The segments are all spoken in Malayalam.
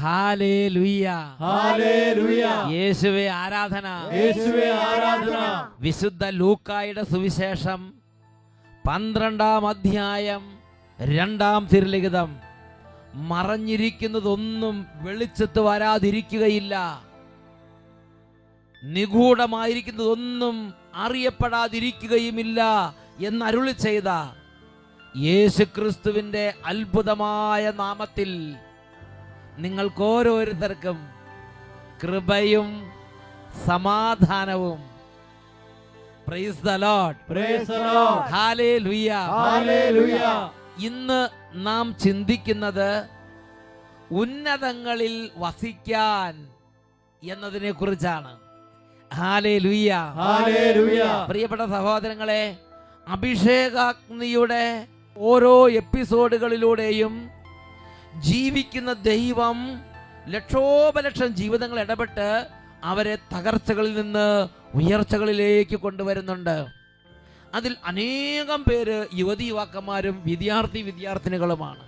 ഹല്ലേലൂയ, ഹല്ലേലൂയ, യേശുവേ ആരാധന, യേശുവേ ആരാധന. വിശുദ്ധ ലൂക്കായുടെ സുവിശേഷം 12-ാം അധ്യായം 2-ാം തിരുലിഖിതം. മറഞ്ഞിരിക്കുന്നതൊന്നും വെളിച്ചത്ത് വരാതിരിക്കുകയില്ല, നിഗൂഢമായിരിക്കുന്നതൊന്നും അറിയപ്പെടാതിരിക്കുകയുമില്ല എന്നരുളി ചെയ്ത യേശുക്രിസ്തുവിന്റെ അത്ഭുതമായ നാമത്തിൽ നിങ്ങൾക്ക് ഓരോരുത്തർക്കും കൃപയും സമാധാനവും. Price the Lord, praise the Lord, ഹല്ലേലൂയ, ഹല്ലേലൂയ. ഇന്ന് നാം ചിന്തിക്കുന്നത് ഉന്നതങ്ങളിൽ വസിക്കാൻ എന്നതിനെ കുറിച്ചാണ്. Hallelujah, hallelujah. പ്രിയപ്പെട്ട സഹോദരങ്ങളെ, അഭിഷേകാഗ്നിയുടെ ഓരോ എപ്പിസോഡുകളിലൂടെയും ജീവിക്കുന്ന ദൈവം ലക്ഷോപലക്ഷം ജീവിതങ്ങൾ ഇടപെട്ട് അവരെ തകർച്ചകളിൽ നിന്ന് ഉയർച്ചകളിലേക്ക് കൊണ്ടുവരുന്നുണ്ട്. അതിൽ അനേകം പേര് യുവതീയുവാക്കന്മാരും വിദ്യാർത്ഥിനികളുമാണ്.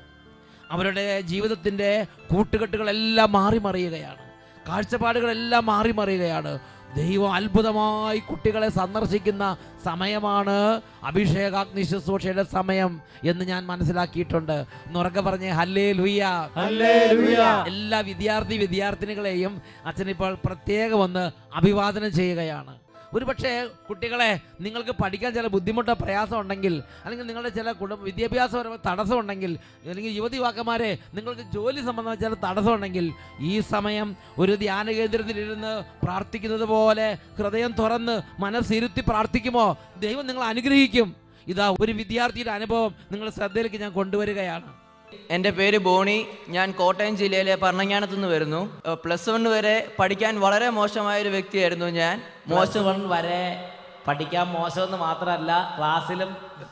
അവരുടെ ജീവിതത്തിൻ്റെ കൂട്ടുകെട്ടുകളെല്ലാം മാറിമറിയുകയാണ്, കാഴ്ചപ്പാടുകളെല്ലാം മാറിമറിയുകയാണ്. ദൈവം അത്ഭുതമായി കുട്ടികളെ സന്ദർശിക്കുന്ന സമയമാണ് അഭിഷേകാഗ്നി ശുശ്രൂഷയുടെ സമയം എന്ന് ഞാൻ മനസ്സിലാക്കിയിട്ടുണ്ട്. എന്നുറക്കെ പറഞ്ഞേ ഹല്ലേലൂയ, ഹല്ലേലൂയ. എല്ലാ വിദ്യാർത്ഥിനികളെയും അച്ഛനിപ്പോൾ പ്രത്യേകം ഒന്ന് അഭിവാദനം ചെയ്യുകയാണ്. ഒരു പക്ഷേ കുട്ടികളെ, നിങ്ങൾക്ക് പഠിക്കാൻ ചില ബുദ്ധിമുട്ടോ പ്രയാസം ഉണ്ടെങ്കിൽ, അല്ലെങ്കിൽ നിങ്ങളുടെ ചില വിദ്യാഭ്യാസപരമായ തടസ്സം ഉണ്ടെങ്കിൽ, അല്ലെങ്കിൽ യുവതിവാക്കന്മാരെ നിങ്ങൾക്ക് ജോലി സംബന്ധമായ ചില തടസ്സം ഉണ്ടെങ്കിൽ, ഈ സമയം ഒരു ധ്യാന കേന്ദ്രത്തിലിരുന്ന് പ്രാർത്ഥിക്കുന്നത് പോലെ ഹൃദയം തുറന്ന് മനസ്സിരുത്തി പ്രാർത്ഥിക്കുമോ, ദൈവം നിങ്ങളെ അനുഗ്രഹിക്കും. ഇതാ ഒരു വിദ്യാർത്ഥിയുടെ അനുഭവം നിങ്ങളുടെ ശ്രദ്ധയിലേക്ക് ഞാൻ കൊണ്ടുവരികയാണ്. എൻ്റെ പേര് ബോണി. ഞാൻ കോട്ടയം ജില്ലയിലെ ഭരണങ്ങാനത്തു നിന്ന് വരുന്നു. +1 വരെ പഠിക്കാൻ വളരെ മോശമായൊരു വ്യക്തിയായിരുന്നു ഞാൻ. +1 വരെ പഠിക്കാൻ മോശമെന്ന് മാത്രമല്ല,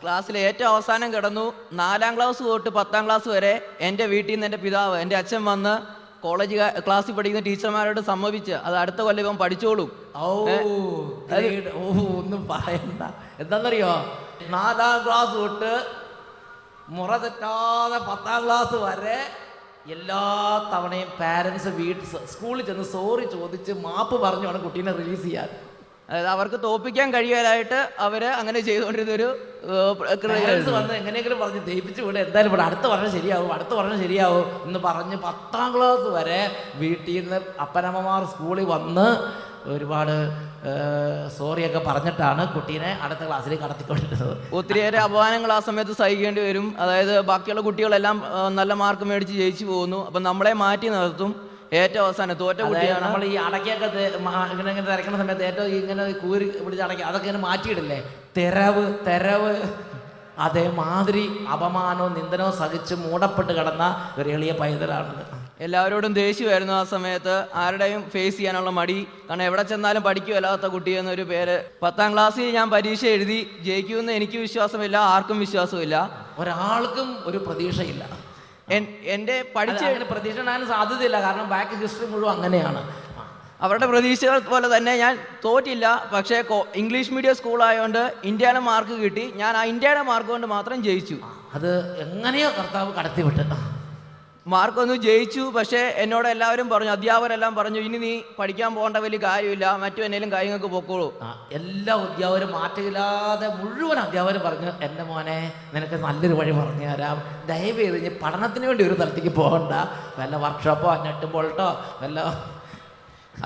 ക്ലാസ്സിൽ ഏറ്റവും അവസാനം കിടന്നു. 4-ാം ക്ലാസ് തൊട്ട് 10-ാം ക്ലാസ് വരെ എൻ്റെ വീട്ടിൽ നിന്ന് എൻ്റെ പിതാവ്, എൻ്റെ അച്ഛൻ വന്ന് കോളേജ് ക്ലാസ്സിൽ പഠിക്കുന്ന ടീച്ചർമാരോട് സമ്മതിച്ച് അത് അടുത്ത കൊല്ലം ഇവൻ പഠിച്ചോളും. ഒന്നും പറയണ്ട. എന്താണെന്നറിയോ, 4-ാം ക്ലാസ് തൊട്ട് മുറ തെറ്റാതെ 10-ാം ക്ലാസ് വരെ എല്ലാ തവണയും പാരൻസ് സ്കൂളിൽ ചെന്ന് സോറി ചോദിച്ച് മാപ്പ് പറഞ്ഞു വേണം കുട്ടീനെ റിലീസ് ചെയ്യാൻ. അതായത് അവർക്ക് തോൽപ്പിക്കാൻ കഴിയാനായിട്ട് അവർ അങ്ങനെ ചെയ്തുകൊണ്ടിരുന്നൊരു വന്ന് എങ്ങനെയെങ്കിലും പറഞ്ഞ് ദയിപ്പിച്ച് വിടുക, എന്തായാലും ഇവിടെ അടുത്ത വർഷം ശരിയാവും എന്ന് പറഞ്ഞ് 10-ാം ക്ലാസ് വരെ വീട്ടിൽ നിന്ന് അപ്പനമ്മമാർ സ്കൂളിൽ വന്ന് ഒരുപാട് സോറിയൊക്കെ പറഞ്ഞിട്ടാണ് കുട്ടീനെ അടുത്ത ക്ലാസ്സിലേക്ക് കടത്തിക്കൊണ്ടിരുന്നത്. ഒത്തിരിയേറെ അപമാനങ്ങൾ ആ സമയത്ത് സഹിക്കേണ്ടി വരും. അതായത് ബാക്കിയുള്ള കുട്ടികളെല്ലാം നല്ല മാർക്ക് മേടിച്ച് ജയിച്ചു പോകുന്നു. അപ്പം നമ്മളെ മാറ്റി നിർത്തും. ഏറ്റവും അവസാനം തോറ്റ കുട്ടിയാണ്. നമ്മൾ ഈ അടയ്ക്കൊക്കെ ഇങ്ങനെ തിരക്കുന്ന സമയത്ത് ഏറ്റവും ഇങ്ങനെ കൂരി പിടിച്ച് അടയ്ക്കുക, അതൊക്കെ ഇങ്ങനെ മാറ്റിയിടില്ലേ, തെരവ് അതേമാതിരി അപമാനവും നിന്ദനവും സഹിച്ച് മൂടപ്പെട്ട് കിടന്ന ഒരു എളിയ പൈതലാണിത്. എല്ലാവരോടും ദേഷ്യമായിരുന്നു ആ സമയത്ത്. ആരുടെയും ഫേസ് ചെയ്യാനുള്ള മടി. കാരണം എവിടെ ചെന്നാലും പഠിക്കുമല്ലാത്ത കുട്ടി എന്നൊരു പേര്. 10-ാം ക്ലാസ്സിൽ ഞാൻ പരീക്ഷ എഴുതി. ജയിക്കുമെന്ന് എനിക്ക് വിശ്വാസമില്ല, ആർക്കും വിശ്വാസമില്ല, ഒരാൾക്കും ഒരു പ്രതീക്ഷയില്ല. എൻ്റെ പഠിച്ച പ്രതീക്ഷ ഉണ്ടാകാൻ സാധ്യതയില്ല, കാരണം ബാക്ക് ഹിസ്റ്ററി മുഴുവൻ അങ്ങനെയാണ്. അവരുടെ പ്രതീക്ഷകൾ പോലെ തന്നെ ഞാൻ തോറ്റില്ല. പക്ഷേ ഇംഗ്ലീഷ് മീഡിയം സ്കൂളായതുകൊണ്ട് ഇന്ത്യയുടെ മാർക്ക് കിട്ടി. ഞാൻ ആ ഇന്ത്യയുടെ മാർക്ക് കൊണ്ട് മാത്രം ജയിച്ചു. അത് എങ്ങനെയോ കർത്താവ് കടത്തിവിട്ട് മാർക്കൊന്ന് ജയിച്ചു. പക്ഷേ എന്നോട് എല്ലാവരും പറഞ്ഞു, അധ്യാപകരെല്ലാം പറഞ്ഞു, ഇനി നീ പഠിക്കാൻ പോകേണ്ട വലിയ കാര്യമില്ല, മറ്റു എന്തെങ്കിലും കാര്യങ്ങൾക്ക് പൊക്കോളൂ. എല്ലാ അധ്യാപകരും മാറ്റമില്ലാതെ മുഴുവൻ അധ്യാപകരും പറഞ്ഞു, എൻ്റെ മോനെ നിനക്ക് നല്ലൊരു വഴി പറഞ്ഞു തരാം, ദയവ് ചെയ്ത് ഇനി പഠനത്തിന് വേണ്ടി ഒരു സ്ഥലത്തേക്ക് പോകണ്ട, വല്ല വർക്ക്ഷോപ്പോ നെട്ടുമ്പോൾട്ടോ വല്ല.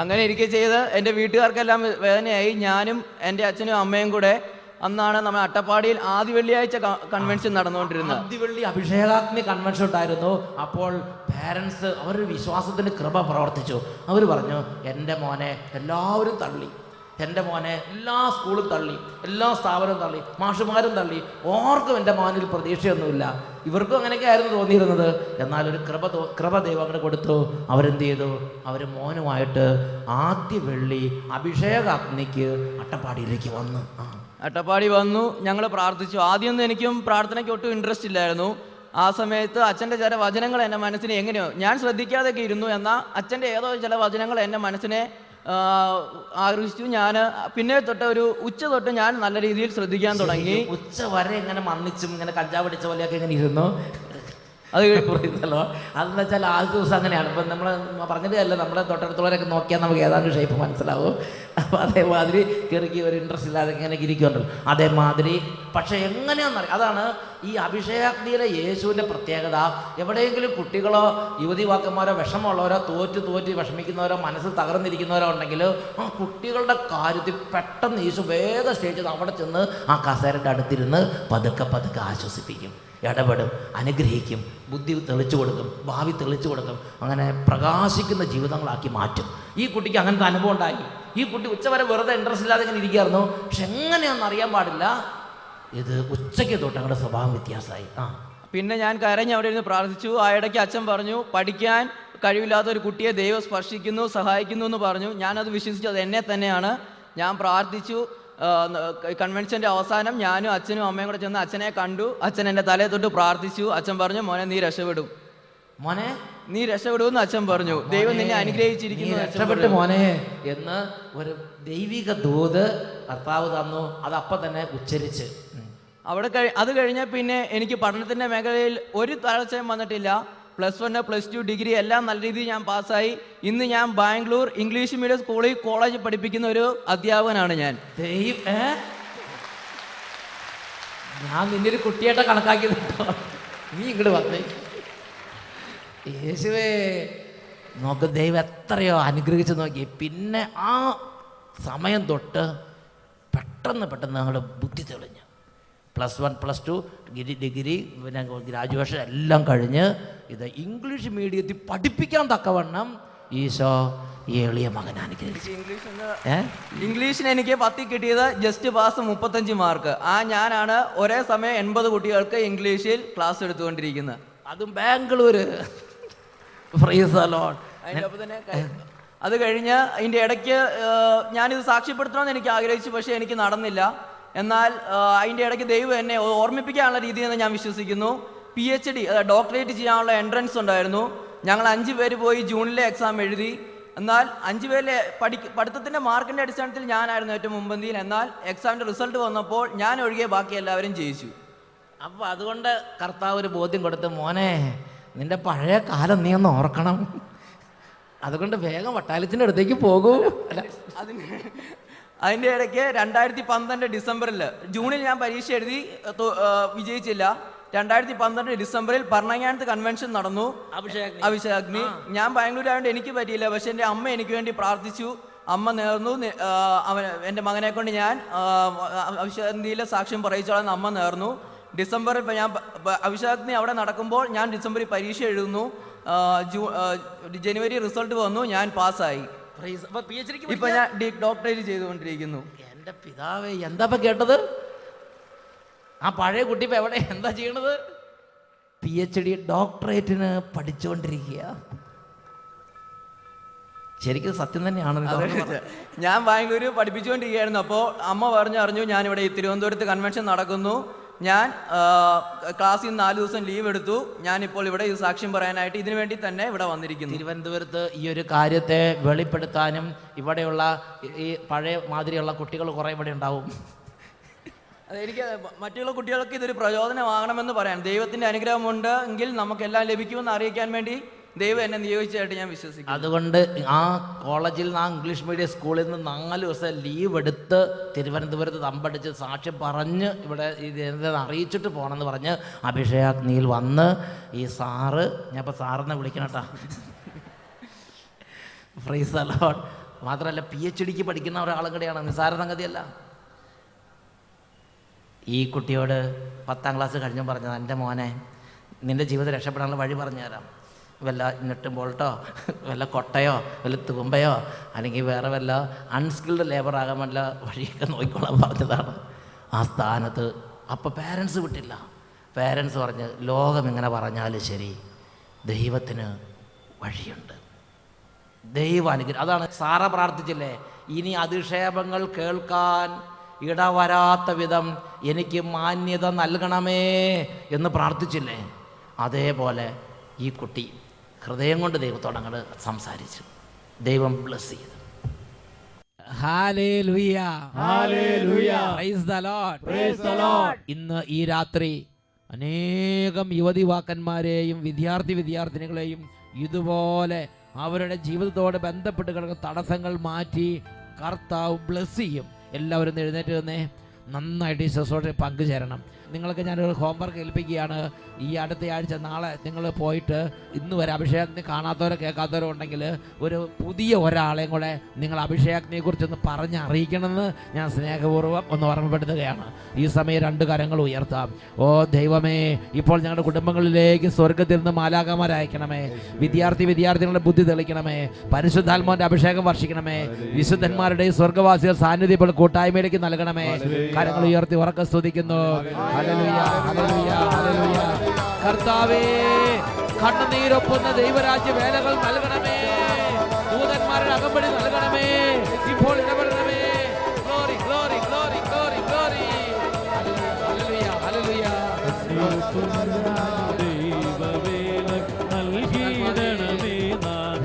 അങ്ങനെ ഇരിക്കെ ചെയ്ത് എൻ്റെ വീട്ടുകാർക്കെല്ലാം വേദനയായി. ഞാനും എൻ്റെ അച്ഛനും അമ്മയും കൂടെ അന്നാണ് നമ്മൾ അട്ടപ്പാടിയിൽ ആദ്യ വെള്ളിയാഴ്ച കൺവെൻഷൻ നടന്നുകൊണ്ടിരുന്നത്. ആദ്യവെള്ളി അഭിഷേകാഗ്നി കൺവെൻഷൻ ഉണ്ടായിരുന്നു. അപ്പോൾ പാരൻസ് അവരുടെ വിശ്വാസത്തിന് കൃപ പ്രവർത്തിച്ചു. അവർ പറഞ്ഞു, എൻ്റെ മോനെ എല്ലാവരും തള്ളി, എൻ്റെ മോനെ എല്ലാ സ്കൂളും തള്ളി, എല്ലാ സ്ഥാപനവും തള്ളി, മാഷുമാരും തള്ളി, ഓർക്കും എൻ്റെ മോനിൽ പ്രതീക്ഷയൊന്നുമില്ല. ഇവർക്കും അങ്ങനെയൊക്കെ ആയിരുന്നു തോന്നിയിരുന്നത്. എന്നാൽ ഒരു കൃപ ദൈവം അങ്ങനെ കൊടുത്തു. അവരെന്ത് ചെയ്തു, അവർ മോനുമായിട്ട് ആദ്യ വെള്ളി അഭിഷേകാഗ്നിക്ക് അട്ടപ്പാടിയിലേക്ക് വന്നു. അട്ടപ്പാടി വന്നു. ഞങ്ങൾ പ്രാർത്ഥിച്ചു. ആദ്യമൊന്നും എനിക്കും പ്രാർത്ഥനയ്ക്ക് ഒട്ടും ഇൻട്രസ്റ്റ് ഇല്ലായിരുന്നു. ആ സമയത്ത് അച്ഛൻ്റെ ചില വചനങ്ങൾ എൻ്റെ മനസ്സിനെ എങ്ങനെയോ ഞാൻ ശ്രദ്ധിക്കാതെയൊക്കെ ഇരുന്നു. എന്നാൽ അച്ഛൻ്റെ ഏതോ ചില വചനങ്ങൾ എൻ്റെ മനസ്സിനെ ആകർഷിച്ചു. ഞാൻ പിന്നെ തൊട്ട് ഒരു ഉച്ച തൊട്ട് ഞാൻ നല്ല രീതിയിൽ ശ്രദ്ധിക്കാൻ തുടങ്ങി. ഉച്ച വരെ ഇങ്ങനെ മണ്ണിച്ചും ഇങ്ങനെ കഞ്ചാവ് പിടിച്ച പോലെയൊക്കെ ഇങ്ങനെ ഇരുന്നു. അത് പറയുന്നല്ലോ. അതെന്ന് വെച്ചാൽ ആ ദിവസം അങ്ങനെയാണ്. ഇപ്പം നമ്മൾ പറഞ്ഞിട്ട് അല്ല, നമ്മുടെ തൊട്ടടുത്തുള്ളവരൊക്കെ നോക്കിയാൽ നമുക്ക് ഏതാണ്ട് ഷേപ്പ് മനസ്സിലാവും. അപ്പോൾ അതേമാതിരി കയറിക്ക് ഒരു ഇൻട്രസ്റ്റ് ഇല്ലാതെ ഇങ്ങനെ ഇരിക്കുന്നുണ്ടല്ലോ, അതേമാതിരി. പക്ഷേ എങ്ങനെയാണെന്നറിയാം, അതാണ് ഈ അഭിഷേകാഗ്നിയിലെ യേശുവിൻ്റെ പ്രത്യേകത. എവിടെയെങ്കിലും കുട്ടികളോ യുവതിവാക്കന്മാരോ വിഷമമുള്ളവരോ തോറ്റ് വിഷമിക്കുന്നവരോ മനസ്സിൽ തകർന്നിരിക്കുന്നവരോ ഉണ്ടെങ്കിൽ ആ കുട്ടികളുടെ കാര്യത്തിൽ പെട്ടെന്ന് യേശു വേഗം സ്റ്റേജിൽ അവിടെ ചെന്ന് ആ കസേരൻ്റെ അടുത്തിരുന്ന് പതുക്കെ ആശ്വസിപ്പിക്കും, ഇടപെടും, അനുഗ്രഹിക്കും, ബുദ്ധി തെളിച്ചു കൊടുക്കും, ഭാവി തെളിച്ചു കൊടുക്കും. അങ്ങനെ പ്രകാശിക്കുന്ന ജീവിതങ്ങളാക്കി മാറ്റും. ഈ കുട്ടിക്ക് അങ്ങനത്തെ അനുഭവം ഉണ്ടായി. ഈ കുട്ടി ഉച്ചവരെ വെറുതെ ഇൻട്രസ്റ്റ് ഇല്ലാതെ ഇങ്ങനെ ഇരിക്കുകയായിരുന്നു. പക്ഷെ എങ്ങനെയാണെന്ന് അറിയാൻ പാടില്ല, ഇത് ഉച്ചയ്ക്ക് തൊട്ട് അങ്ങോട്ട് സ്വഭാവം വ്യത്യാസമായി. പിന്നെ ഞാൻ കരഞ്ഞ് അവിടെ ഇരുന്ന് പ്രാർത്ഥിച്ചു. ആ ഇടയ്ക്ക് അച്ഛൻ പറഞ്ഞു, പഠിക്കാൻ കഴിവില്ലാത്ത ഒരു കുട്ടിയെ ദൈവം സ്പർശിക്കുന്നു, സഹായിക്കുന്നു എന്ന് പറഞ്ഞു. ഞാനത് വിശ്വസിച്ചു, അത് എന്നെ തന്നെയാണ്. ഞാൻ പ്രാർത്ഥിച്ചു. കൺവെൻഷൻ്റെ അവസാനം ഞാനും അച്ഛനും അമ്മയും കൂടെ ചെന്ന് അച്ഛനെ കണ്ടു. അച്ഛൻ എൻ്റെ തലയെ തൊട്ട് പ്രാർത്ഥിച്ചു. അച്ഛൻ പറഞ്ഞു, മോനെ നീ രക്ഷപ്പെടും, മോനെ നീ രക്ഷപ്പെടുമെന്ന് അച്ഛൻ പറഞ്ഞു. ദൈവം നിന്നെ അനുഗ്രഹിച്ചിരിക്കുന്നു, രക്ഷപ്പെട്ടു മോനെ എന്ന് ഒരു ദൈവിക ദൂത് കർത്താവ് തന്നു. അതപ്പം തന്നെ ഉച്ചരിച്ച് അത് കഴിഞ്ഞ പിന്നെ എനിക്ക് പഠനത്തിൻ്റെ മേഖലയിൽ ഒരു തളർച്ചയും വന്നിട്ടില്ല. +1 +2 ഡിഗ്രി എല്ലാം നല്ല രീതിയിൽ ഞാൻ പാസ്സായി. ഇന്ന് ഞാൻ ബാംഗ്ലൂർ ഇംഗ്ലീഷ് മീഡിയം സ്കൂളിൽ കോളേജ് പഠിപ്പിക്കുന്ന ഒരു അധ്യാപകനാണ് ഞാൻ. ഞാൻ നിന്റെ ഒരു കുട്ടിയായിട്ട് കണക്കാക്കി കേട്ടോ. നീ ഇങ്ങോട്ട് വന്നേ. യേശുവേ, നോക്ക്, ദൈവം എത്രയോ അനുഗ്രഹിച്ച് നോക്കി. പിന്നെ ആ സമയം തൊട്ട് പെട്ടെന്ന് ഞങ്ങളുടെ ബുദ്ധി തെളിഞ്ഞു. +1 +2 ഡിഗ്രി പിന്നെ ഗ്രാജുവേഷൻ എല്ലാം കഴിഞ്ഞ് ഇത് ഇംഗ്ലീഷ് മീഡിയത്തിൽ പഠിപ്പിക്കാൻ തക്കവണ്ണം ഈശോ ഈ എളിയ മകൻ അനുഗ്രഹിച്ചു. ഇംഗ്ലീഷിന് എനിക്ക് 10 കിട്ടിയത് ജസ്റ്റ് പാസ് 35 മാർക്ക്. ഞാനാണ് ഒരേ സമയം 80 കുട്ടികൾക്ക് ഇംഗ്ലീഷിൽ ക്ലാസ് എടുത്തുകൊണ്ടിരിക്കുന്നത്, അതും ബാംഗ്ലൂർ. അതിനൊപ്പം തന്നെ അത് കഴിഞ്ഞ് അതിൻ്റെ ഇടയ്ക്ക് ഞാനിത് സാക്ഷ്യപ്പെടുത്തണമെന്ന് എനിക്ക് ആഗ്രഹിച്ചു, പക്ഷേ എനിക്ക് നടന്നില്ല. എന്നാൽ അതിൻ്റെ ഇടയ്ക്ക് ദൈവം എന്നെ ഓർമ്മിപ്പിക്കാനുള്ള രീതിയെന്ന് ഞാൻ വിശ്വസിക്കുന്നു. PhD ഡോക്ടറേറ്റ് ചെയ്യാനുള്ള എൻട്രൻസ് ഉണ്ടായിരുന്നു. ഞങ്ങൾ 5 പേര് പോയി ജൂണിലെ എക്സാം എഴുതി. എന്നാൽ 5 പേരിലെ പഠിത്തത്തിൻ്റെ മാർക്കിൻ്റെ അടിസ്ഥാനത്തിൽ ഞാനായിരുന്നു ഏറ്റവും മുൻപന്തിയിൽ. എന്നാൽ എക്സാമിൻ്റെ റിസൾട്ട് വന്നപ്പോൾ ഞാൻ ഒഴികെ ബാക്കി എല്ലാവരും ജയിച്ചു. അപ്പോൾ അതുകൊണ്ട് കർത്താവ് ഒരു ബോധ്യം കൊടുത്ത്, മോനെ നിന്റെ പഴയ കാലം നീ ഒന്ന് ഓർക്കണം, അതുകൊണ്ട് വേഗം വട്ടാലത്തിൻ്റെ അടുത്തേക്ക് പോകൂ. അതിൻ്റെ ഇടയ്ക്ക് 2012 ഡിസംബറിൽ, ജൂണിൽ ഞാൻ പരീക്ഷ എഴുതി വിജയിച്ചില്ല. 2012 ഡിസംബറിൽ ഭരണങ്ങാനത്ത് കൺവെൻഷൻ നടന്നു, അഭിഷേകാഗ്നി. ഞാൻ ബാംഗ്ലൂരായതുകൊണ്ട് എനിക്ക് പറ്റിയില്ല, പക്ഷെ എൻ്റെ അമ്മ എനിക്ക് വേണ്ടി പ്രാർത്ഥിച്ചു. അമ്മ നേർന്നു, എൻ്റെ മകനെ കൊണ്ട് ഞാൻ അഭിഷേകാഗ്നിയിലെ സാക്ഷ്യം പറയിച്ചോളാം അമ്മ നേർന്നു. ഡിസംബറിൽ ഞാൻ അഭിഷേകാഗ്നി അവിടെ നടക്കുമ്പോൾ ഞാൻ ഡിസംബറിൽ പരീക്ഷ എഴുതുന്നു. ജനുവരി റിസൾട്ട് വന്നു, ഞാൻ പാസ്സായി. ഇപ്പൊ ഞാൻ ഡോക്ടറേറ്റ് ചെയ്തുകൊണ്ടിരിക്കുന്നു. എൻ്റെ പിതാവേ, എന്താ കേട്ടത്? ആ പഴയ കുട്ടി ഇപ്പൊ എവിടെ, എന്താ ചെയ്യണത്? PhD ഡോക്ടറേറ്റിന് പഠിച്ചുകൊണ്ടിരിക്കുക. ശരിക്കും സത്യം തന്നെയാണ്. ഞാൻ ബാംഗ്ലൂർ പഠിപ്പിച്ചുകൊണ്ടിരിക്കുകയായിരുന്നു. അപ്പോൾ അമ്മ അറിഞ്ഞു ഞാനിവിടെ ഈ തിരുവനന്തപുരത്ത് കൺവെൻഷൻ നടക്കുന്നു. ഞാൻ ക്ലാസ്സിൽ നിന്ന് 4 ദിവസം ലീവ് എടുത്തു. ഞാനിപ്പോൾ ഇവിടെ ഇത് സാക്ഷ്യം പറയാനായിട്ട് ഇതിനു വേണ്ടി തന്നെ ഇവിടെ വന്നിരിക്കുന്നു. തിരുവനന്തപുരത്ത് ഈ ഒരു കാര്യത്തെ വെളിപ്പെടുത്താനും ഇവിടെയുള്ള ഈ പഴയ മാതിരിയുള്ള കുട്ടികൾ കുറേ ഇവിടെ ഉണ്ടാവും. അതെനിക്ക് മറ്റുള്ള കുട്ടികൾക്ക് ഇതൊരു പ്രചോദനമാകണമെന്ന് പറയാം. ദൈവത്തിൻ്റെ അനുഗ്രഹമുണ്ട് എങ്കിൽ നമുക്കെല്ലാം ലഭിക്കുമെന്ന് അറിയിക്കാൻ വേണ്ടി ദൈവം എന്നെ നിയോഗിച്ചതായിട്ട് ഞാൻ വിശ്വസിക്കുന്നു. അതുകൊണ്ട് ആ കോളേജിൽ നിന്ന്, ആ ഇംഗ്ലീഷ് മീഡിയം സ്കൂളിൽ നിന്ന് 4 ദിവസം ലീവ് എടുത്ത് തിരുവനന്തപുരത്ത് തമ്പടിച്ച് സാക്ഷ്യം പറഞ്ഞ് ഇവിടെ ഇത് അറിയിച്ചിട്ട് പോകണമെന്ന് പറഞ്ഞ് അഭിഷേകാഗ്നിയിൽ വന്ന് ഈ സാറ്, ഞാൻ ഇപ്പോൾ സാറിനെ വിളിക്കണം കേട്ടോ, പ്രൈസ് ദി ലോർഡ്. മാത്രമല്ല PhDക്ക് പഠിക്കുന്ന ഒരാളും കൂടെയാണ്, നിസ്സാര സംഗതിയല്ല. ഈ കുട്ടിയോട് 10ാം ക്ലാസ് കഴിഞ്ഞു പറഞ്ഞത്, എൻ്റെ മോനെ നിൻ്റെ ജീവിതം രക്ഷപ്പെടാനുള്ള വഴി പറഞ്ഞു തരാം. വല്ല നെട്ടും ബോൾട്ടോ വല്ല കൊട്ടയോ വല്ല തൂമ്പയോ അല്ലെങ്കിൽ വേറെ വല്ല അൺസ്കിൽഡ് ലേബറാകാൻ വല്ല വഴിയൊക്കെ നോക്കിക്കോളാൻ പറഞ്ഞതാണ്. ആ സ്ഥാനത്ത് അപ്പോൾ പേരൻസ് വിട്ടില്ല. പേരൻസ് പറഞ്ഞ്, ലോകം ഇങ്ങനെ പറഞ്ഞാലും ശരി, ദൈവത്തിന് വഴിയുണ്ട്, ദൈവം അനുഗ്രഹം. അതാണ് സാറ പ്രാർത്ഥിച്ചില്ലേ, ഇനി അധിക്ഷേപങ്ങൾ കേൾക്കാൻ ഇടവരാത്ത വിധം എനിക്ക് മാന്യത നൽകണമേ എന്ന് പ്രാർത്ഥിച്ചില്ലേ. അതേപോലെ ഈ കുട്ടി ഹൃദയം കൊണ്ട് ദൈവത്തോട് അങ്ങോട്ട് സംസാരിച്ചു. ദൈവം ബ്ലസ് ചെയ്തു. Hallelujah, hallelujah, price the Lord, praise the Lord. ഇന്ന് ഈ രാത്രി അനേകം യുവാക്കന്മാരെയും വിദ്യാർത്ഥിനികളെയും ഇതുപോലെ അവരുടെ ജീവിതത്തോട് ബന്ധപ്പെട്ട് കിടക്കുന്ന തടസ്സങ്ങൾ മാറ്റി കർത്താവ് ബ്ലെസ് ചെയ്യും. എല്ലാവരും എഴുന്നേറ്റ് വന്നേ, നന്നായിട്ട് ഈ ശുശ്രൂഷയിൽ പങ്കുചേരണം. നിങ്ങൾക്ക് ഞാനൊരു ഹോംവർക്ക് ഏൽപ്പിക്കുകയാണ്. ഈ അടുത്ത ആഴ്ച നാളെ നിങ്ങൾ പോയിട്ട് ഇന്ന് വരെ അഭിഷേകത്തിന് കാണാത്തവരോ കേൾക്കാത്തവരോ ഉണ്ടെങ്കിൽ ഒരു പുതിയ ഒരാളെയും കൂടെ നിങ്ങൾ അഭിഷേകത്തിനെ കുറിച്ചൊന്ന് പറഞ്ഞ് അറിയിക്കണമെന്ന് ഞാൻ സ്നേഹപൂർവ്വം ഒന്ന് ഓർമ്മപ്പെടുത്തുകയാണ്. ഈ സമയം 2 കരങ്ങൾ ഉയർത്താം. ഓ ദൈവമേ, ഇപ്പോൾ ഞങ്ങളുടെ കുടുംബങ്ങളിലേക്ക് സ്വർഗത്തിൽ നിന്ന് മാലാഖമാരെ അയക്കണമേ. വിദ്യാർത്ഥികളുടെ ബുദ്ധി തെളിക്കണമേ. പരിശുദ്ധാത്മാവിന്റെ അഭിഷേകം വർഷിക്കണമേ. വിശുദ്ധന്മാരുടെ സ്വർഗവാസികൾ സാന്നിധ്യം ഇപ്പോൾ കൂട്ടായ്മയിലേക്ക് നൽകണമേ. കരങ്ങൾ ഉയർത്തി ഉറക്കെ സ്തുതിക്കുന്നു. ഹല്ലേലൂയ, ഹല്ലേലൂയ, ഹല്ലേലൂയ. കർത്താവേ, കണ്ണുനീരൊപ്പുന്ന ദൈവരാജ്യ വേലകൾ നൽകണമേ. ദൂതന്മാരുടെ അകമ്പടി നൽകണമേ. ഇപ്പോൾ ഇടപെടണമേ. Glory, glory, glory, glory, glory. ഹല്ലേലൂയ, ഹല്ലേലൂയ. ദൈവവേല നൽകിയിടണമേ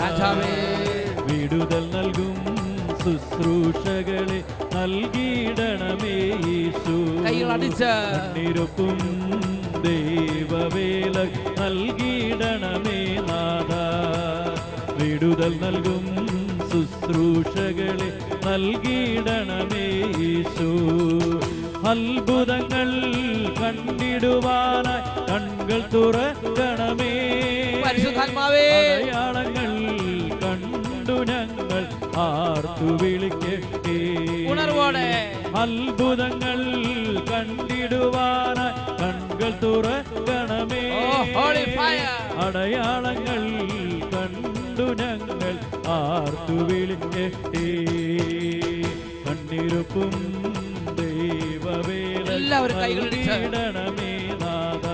രാജാവേ, വിടുതൽ നൽകും ശുശ്രൂഷകളെ നൽകിയിടണമേ യേശു. കൈകളടിച്ച് നിരപ്പും ദൈവവേല നൽകിയിടണമേ നാഥ. വിടുതൽ നൽകും ശുശ്രൂഷകളെ നൽകിയിടണമേ യേശു. അത്ഭുതങ്ങൾ കണ്ടിടുവാനായി കണ്ണുകൾ തുറക്കണമേ. പരിശുദ്ധാത്മാവേ, അടയാളങ്ങൾ കണ്ടു ഞങ്ങൾ ആർത്തു വിളിക്കട്ടെ. ഉണർവോടെ അത്ഭുതങ്ങൾ കണ്ടിടുവാനായി കണ്ണുകൾ തുറക്കണമേ. അടയാളങ്ങൾ കണ്ടു ഞങ്ങൾ ആർത്തു വിളിക്കട്ടെ. കണ്ണിരുപ്പും ദൈവവേല നൽകിയിടണമേ നാഥ.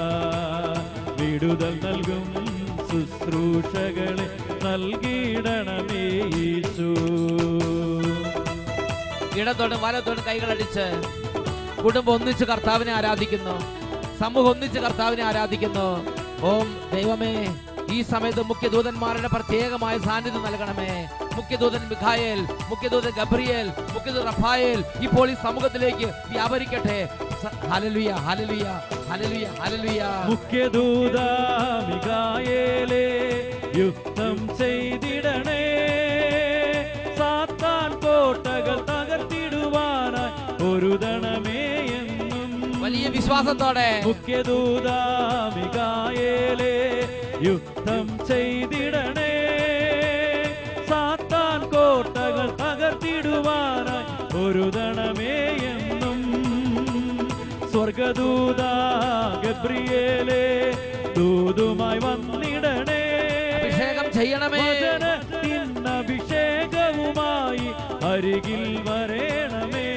വിടുതൽ നൽകും ശുശ്രൂഷകളെ നൽകിയിടണമേ യേശു. ഇടത്തോടും വലത്തോടും കൈകളടിച്ച് കുടുംബം ഒന്നിച്ച് കർത്താവിനെ ആരാധിക്കുന്നു. സമൂഹം ഒന്നിച്ച് കർത്താവിനെ ആരാധിക്കുന്നു. ഓം ദൈവമേ, ഈ സമയത്ത് മുഖ്യദൂതന്മാരുടെ പ്രത്യേകമായ സാന്നിധ്യം നൽകണമേ. മുഖ്യദൂതൻ മിഖായേൽ, മുഖ്യദൂതൻ ഗബ്രിയേൽ, മുഖ്യദൂതൻ റഫായേൽ ഇപ്പോൾ ഈ സമൂഹത്തിലേക്ക് വ്യാപരിക്കട്ടെ. ഹല്ലേലൂയ, ഹല്ലേലൂയ, ഹല്ലേലൂയ, ഹല്ലേലൂയ. മുഖ്യദൂത മിഖായേലേ, യുദ്ധം ചെയ്തിടണേ. സാത്താൻ കോട്ടകൾ തകർത്തിടുവാനായി ഒരുതണമേ എന്നും. വലിയ വിശ്വാസത്തോടെ മുഖ്യദൂത മിഖായേലേ, യുദ്ധം ചെയ്തിടണേ. സാത്താൻ കോട്ടകൾ തകർത്തിടുവാനായി ഒരുതണമേ എന്നും. സ്വർഗദൂത ഗബ്രിയേലേ, ദൂതുമായി വന്നിടണേ. അഭിഷേകം ചെയ്യണമേ. അഭിഷേകവുമായി അരികിൽ വരേണമേ.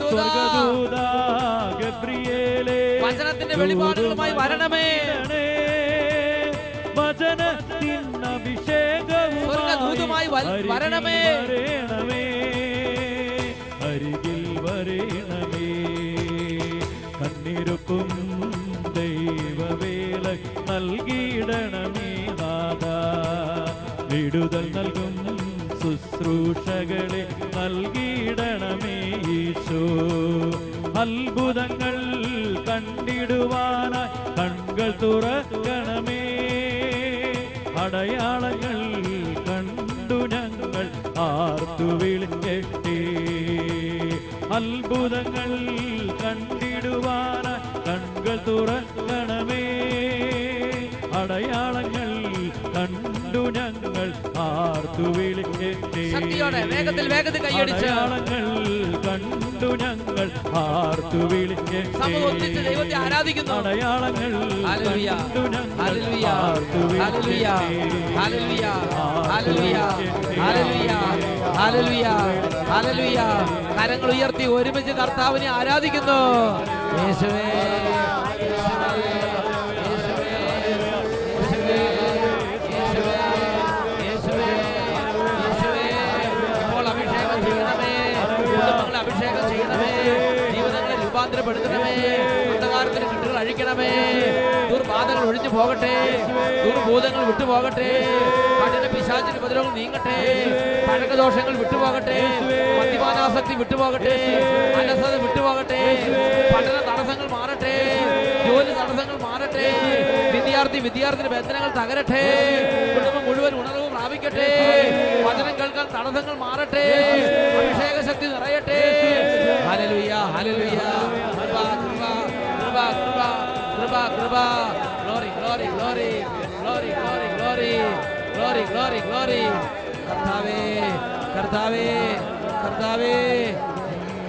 സ്വർഗദൂത ഗബ്രിയേലേ, വചനത്തിന്റെ വെളിപാടുകളുമായി വരണമേ. വചനത്തിനഭിഷേകവുമായി വരണമേ. അരികിൽ വരേണമേ. കണ്ണിരുപ്പും ദൈവവേല നൽകിയിടണമേ നാഥ. വിടുതൽ നൽകും ശുശ്രൂഷകളെ നൽകിയിടണമേ യേശു. അത്ഭുതങ്ങൾ കണ്ടിടുവാനായി കണ്ണുകൾ തുറക്കണമേ. അടയാളങ്ങൾ കണ്ടു ഞങ്ങൾ ആർത്തു വിളിക്കട്ടെ. അത്ഭുതങ്ങൾ കണ്ടിടുവാനായി കണ്ണുകൾ തുറക്കണമേ. അടയാളങ്ങൾ കണ്ടു ഞങ്ങൾ ആർത്തു വിളിക്കട്ടെ. ശക്തിയോടെ വേഗത്തിൽ കൈയടിച്ച് അടയാളങ്ങൾ കണ്ടു ഞങ്ങൾ ആർത്തു വിളിക്കട്ടെ. ഒന്നിച്ച് ദൈവത്തെ ആരാധിക്കുന്നു. അടയാളങ്ങൾ ഹല്ലേലൂയ, കണ്ടു ഞങ്ങൾ ഹല്ലേലൂയ, ആർത്തു ഹല്ലേലൂയ, വിളിക്കട്ടെ. ഹല്ലേലൂയ, ഹല്ലേലൂയ, ഹല്ലേലൂയ, ഹല്ലേലൂയ, ഹല്ലേലൂയ. കരങ്ങൾ ഉയർത്തി ഒരുമിച്ച് കർത്താവിനെ ആരാധിക്കുന്നു. യേശുവേ, അഭിഷേകം ചെയ്യണമേ. ജീവിതങ്ങളെ രൂപാന്തരപ്പെടുത്തണമേ. അന്ധകാരത്തിന് ചുറ്റുകൾ അഴിക്കണമേ. ദുർബാധകൾ ഒഴിഞ്ഞു പോകട്ടെ. ദുർഭൂതങ്ങൾ വിട്ടുപോകട്ടെ. കഠിന പിശാചിന്റെ ഉപദ്രവങ്ങൾ നീങ്ങട്ടെ. പഴക്കദോഷങ്ങൾ വിട്ടുപോകട്ടെ. മദ്യപാനാസക്തി വിട്ടുപോകട്ടെ. അലസത വിട്ടുപോകട്ടെ. പഠന തടസ്സങ്ങൾ മാറട്ടെ. വിദ്യാർത്ഥിയുടെ ബന്ധനങ്ങൾ തകരട്ടെ. കുടുംബം മുഴുവൻ ഉണർവ് പ്രാപിക്കട്ടെ. വചനം കേൾക്കാൻ തടസ്സങ്ങൾ മാറട്ടെ. അഭിഷേക ശക്തി നിറയട്ടെ. Hallelujah, hallelujah. കൃപ, കൃപ, കൃപ, കൃപ, കൃപ, കൃപ. Glory, glory, glory, glory, glory, glory, glory, glory, glory. കർത്താവേ, കർത്താവേ, കർത്താവേ,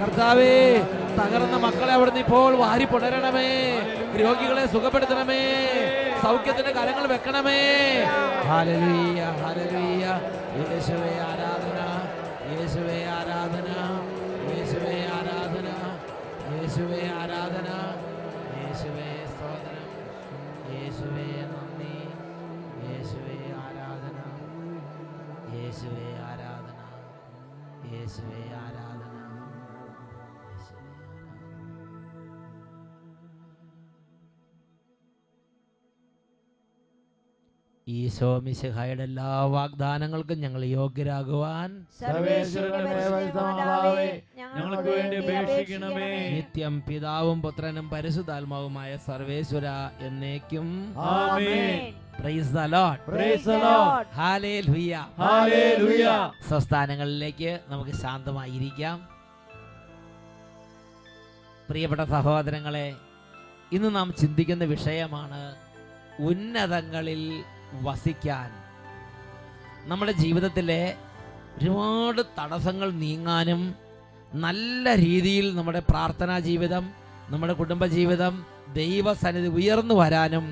കർത്താവേ, തകർന്ന മക്കളെ അവിടുന്ന് ഇപ്പോൾ വാരി പുണരണമേ. രോഗികളെ സുഖപ്പെടുത്തണമേ. സൗഖ്യത്തിന്റെ കരങ്ങൾ വെക്കണമേ. Hallelujah, hallelujah. യേശുവേ ആരാധന, യേശുവേ ആരാധന, യേശുവേ ആരാധന, യേശുവേ ആരാധന, യേശുവേ സ്തോത്രം, യേശുവേ നന്ദി, യേശുവേ ആരാധന, യേശുവേ ആരാധന, യേശുവേ ആരാധന. ഈശോ മിശിഹായുടെ എല്ലാ വാഗ്ദാനങ്ങൾക്കും ഞങ്ങൾ യോഗ്യരാകുവാൻ ഞങ്ങൾക്ക് വേണ്ടി അപേക്ഷിക്കണമേ. നിത്യം പിതാവും പുത്രനും പരിശുദ്ധാത്മാവുമായ സർവേശ്വര എന്നേക്കും ആമേൻ. Praise the Lord. Praise the Lord. ഹല്ലേലൂയ. ഹല്ലേലൂയ. സ്വസ്ഥാനങ്ങളിലേക്ക് നമുക്ക് ശാന്തമായിരിക്കാം. പ്രിയപ്പെട്ട സഹോദരങ്ങളെ, ഇന്ന് നാം ചിന്തിക്കുന്ന വിഷയമാണ് ഉന്നതങ്ങളിൽ വസിക്കാൻ. നമ്മുടെ ജീവിതത്തിലെ ഒരുപാട് തടസ്സങ്ങൾ നീങ്ങാനും നല്ല രീതിയിൽ നമ്മുടെ പ്രാർത്ഥനാ ജീവിതം, നമ്മുടെ കുടുംബജീവിതം, ദൈവസന്നിധി ഉയർന്നു വരാനും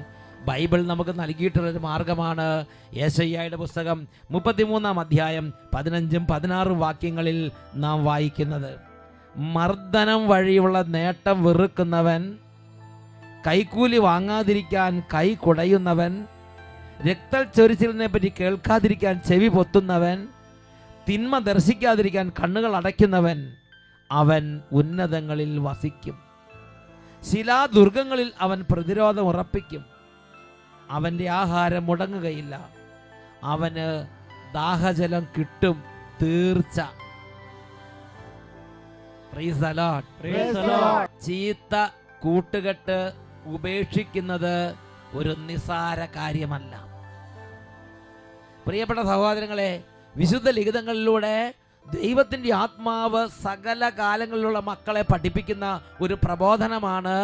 ബൈബിൾ നമുക്ക് നൽകിയിട്ടുള്ളൊരു മാർഗമാണ് യെശയ്യായുടെ പുസ്തകം 33-ാം അധ്യായം 15-16 വാക്യങ്ങളിൽ നാം വായിക്കുന്നത്. മർദ്ദനം വഴിയുള്ള നേട്ടം വെറുക്കുന്നവൻ, കൈക്കൂലി വാങ്ങാതിരിക്കാൻ കൈ കുടയുന്നവൻ, രക്തച്ചൊരിച്ചിലിനെ പറ്റി കേൾക്കാതിരിക്കാൻ ചെവി പൊത്തുന്നവൻ, തിന്മ ദർശിക്കാതിരിക്കാൻ കണ്ണുകൾ അടയ്ക്കുന്നവൻ, അവൻ ഉന്നതങ്ങളിൽ വസിക്കും. ശിലാദുർഗങ്ങളിൽ അവൻ പ്രതിരോധം ഉറപ്പിക്കും. അവൻ്റെ ആഹാരം മുടങ്ങുകയില്ല. അവന് ദാഹജലം കിട്ടും തീർച്ച. Price the Lord. Praise the Lord. ചീത്ത കൂട്ടുകെട്ട് ഉപേക്ഷിക്കുന്നത് ഒരു നിസാര കാര്യമല്ല. പ്രിയപ്പെട്ട സഹോദരങ്ങളെ, വിശുദ്ധ ലിഖിതങ്ങളിലൂടെ ദൈവത്തിൻ്റെ ആത്മാവ് സകല കാലങ്ങളിലുള്ള മക്കളെ പഠിപ്പിക്കുന്ന ഒരു പ്രബോധനമാണ്